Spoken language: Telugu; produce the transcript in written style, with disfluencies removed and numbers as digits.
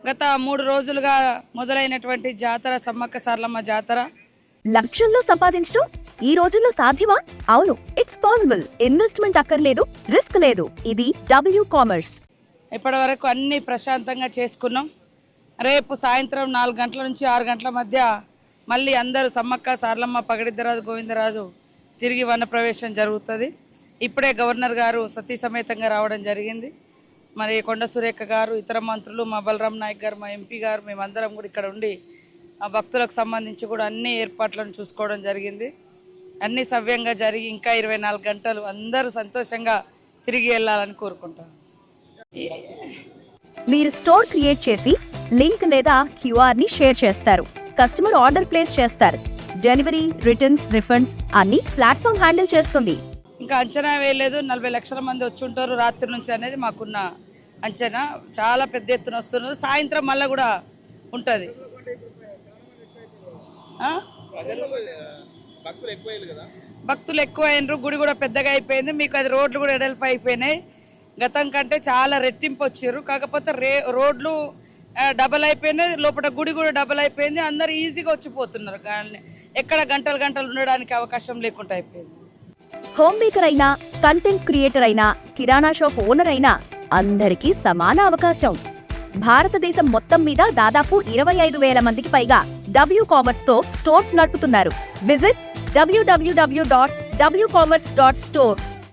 గత 3 రోజులుగా మొదలైనటువంటి జాతర సమ్మక్క సారలమ్మ జాతర లక్షల్లో సంపాదించడం ఈ రోజుల్లో సాధ్యమా? అవును, ఇట్స్ పాసిబుల్. ఇన్వెస్ట్మెంట్ అక్కర్లేదు, రిస్క్ లేదు. ఇది డబ్ల్యూ కామర్స్. ఇప్పటి వరకు అన్ని ప్రశాంతంగా చేసుకున్నాం. రేపు సాయంత్రం 4 గంటల నుంచి 6 గంటల మధ్య మళ్ళీ అందరూ సమ్మక్క సారలమ్మ పగడిద్దరాజు గోవిందరాజు తిరిగి వనప్రవేశం జరుగుతుంది. ఇప్పుడే గవర్నర్ గారు సతీ సమేతంగా రావడం జరిగింది. మరి కొండ సురేఖ గారు, ఇతర మంత్రులు, మా బలరాం నాయక్ గారు, మా ఎంపీ గారు, మేమందరం కూడా ఇక్కడ ఉండి ఆ భక్తులకు సంబంధించి కూడా అన్ని ఏర్పాట్లను చూసుకోవడం జరిగింది. అన్నీ సవ్యంగా జరిగి ఇంకా 24 గంటలు అందరూ సంతోషంగా తిరిగి వెళ్ళాలని కోరుకుంటాను. మీరు స్టోర్ క్రియేట్ చేసి లింక్ లేదా క్యూఆర్ ని షేర్ చేస్తారు. కస్టమర్ ఆర్డర్ ప్లేస్ చేస్తారు. డెలివరీ, రిటర్న్స్, రిఫండ్స్ అన్ని ప్లాట్ఫామ్ హ్యాండిల్ చేస్తుంది. ఇంకా అంచనా వేయలేదు. 40 లక్షల మంది వచ్చి ఉంటారు రాత్రి నుంచి అనేది మాకున్న అంచనా. చాలా పెద్ద ఎత్తున వస్తున్నారు. సాయంత్రం మళ్ళీ కూడా ఉంటుంది. భక్తులు ఎక్కువ అయినరు. గుడి కూడా పెద్దగా అయిపోయింది. మీకు అది రోడ్లు కూడా ఎడల్పు అయిపోయినాయి. గతం కంటే చాలా రెట్టింపు వచ్చారు. కాకపోతే రోడ్లు డబల్ అయిపోయినాయి. లోపల గుడి కూడా డబల్ అయిపోయింది. అందరు ఈజీగా వచ్చిపోతున్నారు. కానీ ఎక్కడ గంటలు గంటలు ఉండడానికి అవకాశం లేకుండా అయిపోయింది. హోమ్ మేకర్ అయినా, కంటెంట్ క్రియేటర్ అయినా, కిరాణా షాప్ ఓనర్ అయినా అందరికీ సమాన అవకాశం. భారతదేశం మొత్తం మీద దాదాపు 25,000 మందికి పైగా డబ్ల్యూ కామర్స్ తో స్టోర్స్ నడుపుతున్నారు. Visit www.wcommerce.store